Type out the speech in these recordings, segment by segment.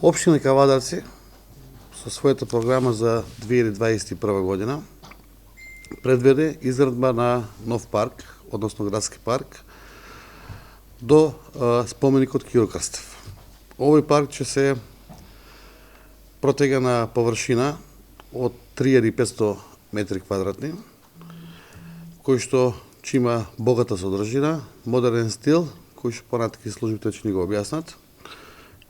Општина Кавадарци со својата програма за 2021 година предвиде изградба на нов парк, односно градски парк, до споменикот Киро Крстев. Овој парк ќе се протега на површина од 3500 метри квадратни, кој што ќе има богата содржина, модерен стил, кој што понатака службите ќе ни го објаснат.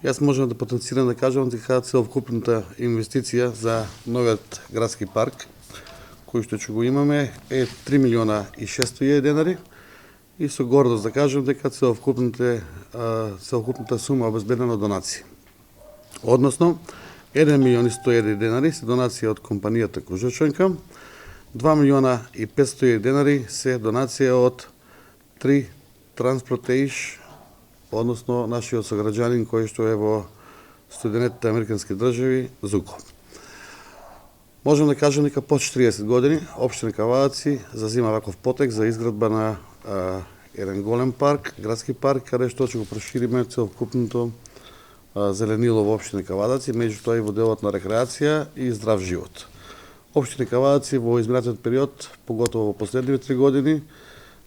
Јас можам да потенцирам да кажам дека целокупната инвестиција за новиот градски парк, кој што ќе го имаме, е 3 милиона и 600 денари и со гордост да кажам дека целокупната сума обезбедена донации. Односно, 1 милион и 100 денари се донација од компанијата Кожучанка, 2 милиона и 500 денари се донација од 3 Transportation, односно нашиот сограѓанин кој што е во Соединетите Американски држави, ЗУКО. Можем да кажем дека по 40 години општина Кавадарци зазима ваков потек за изградба на еден голем парк, градски парк, каде што ќе го прошириме целокупното зеленило во општина Кавадарци, меѓу тоа и во делот на рекреација и здрав живот. Општина Кавадарци во изминатиот период, поготово во последните 3 години,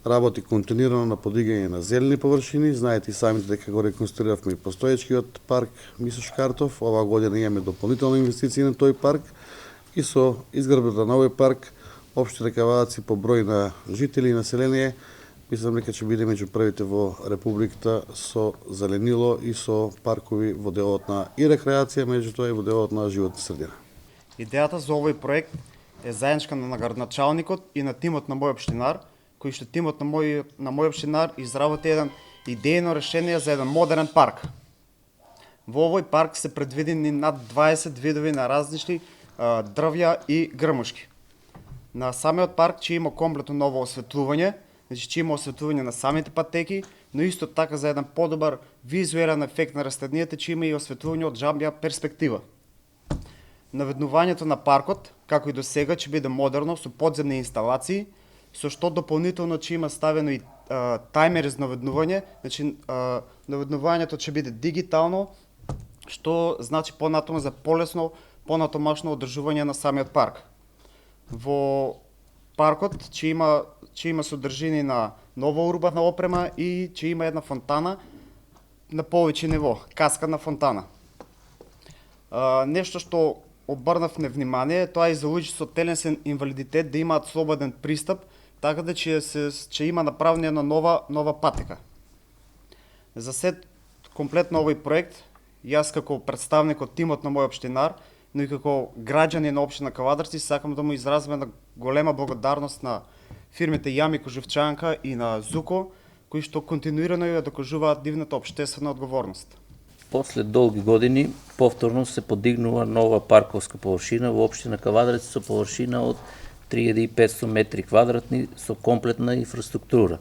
работи континуирано на подигање на зелени површини. Знаете и самите дека го реконструиравме и постоечкиот парк Мисо Шкартов. Оваа година имаме дополнителни инвестиции на тој парк и со изградбата на овој парк општина Кавадарци по број на жители и население мислам дека ќе биде меѓу првите во републиката со зеленило и со паркови во делот на и рекреација, меѓутоа и во делот на животна средина. Идејата за овој проект е заедничка на градоначалникот и на тимот на мој општинар, кој што тимот на мој општинар изработи еден идејно решение за еден модерен парк. Во овој парк се предвидени над 20 видови на различни дрвја и грмушки. На самиот парк ќе има комплетно ново осветлување, значи ќе има осветлување на самите патеки, но исто така за еден подобар визуелен ефект на растенијата ќе има и осветлување од џабља перспектива. Наведнувањето на паркот, како и до сега, ќе биде модерно со подземни инсталации, со што дополнително ќе има ставено и тајмери за наведнување, значи наведнувањето ќе биде дигитално, што значи понатаму за полесно, понатомашно одржување на самиот парк. Во паркот ќе има содржини на нова урбана опрема и ќе има една фонтана на повеќе ниво, каскадна фонтана. Нешто што обрнавме внимание, тоа е за луѓе со телесен инвалидитет да имаат слободен пристап, така да ќе има направена една нова патека. За сет комплетно овој проект, јас како представник од тимот на мој општинар, но и како граѓани на општина Кавадарци, сакам да му изразам една голема благодарност на фирмите Јами Кожевчанка и на ЗУКО, кои што континуирано ја докажуваат дивната општествена одговорност. После долги години повторно се подигнува нова парковска површина во општина Кавадарци со површина од 3500 метри квадратни со комплетна инфраструктура.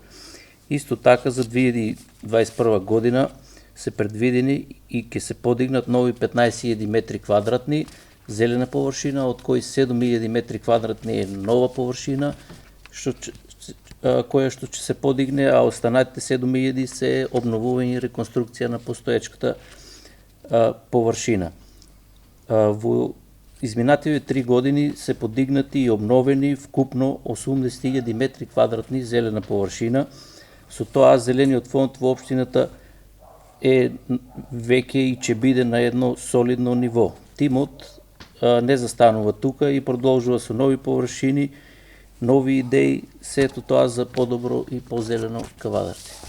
Исто така за 2021 година се предвидени и ќе се подигнат нови 15.000 метри квадратни зелена површина, од кои 7.000 метри квадратни е нова површина, која што ќе се подигне, а останатите 7.000 се обновување и реконструкција на постоечката површина. Во изминативе 3 години се подигнати и обновени вкупно 80.000 метри квадратни зелена површина. Со тоа зелениот фонд во општината е веќе и ќе биде на едно солидно ниво. Тимот не застанува тука и продолжува со нови површини, нови идеи, сето тоа за подобро и позелено Кавадарци.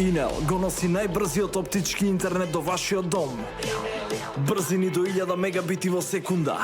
Инел го носи најбрзиот оптички интернет до вашиот дом. Брзини до 1000 мегабити во секунда.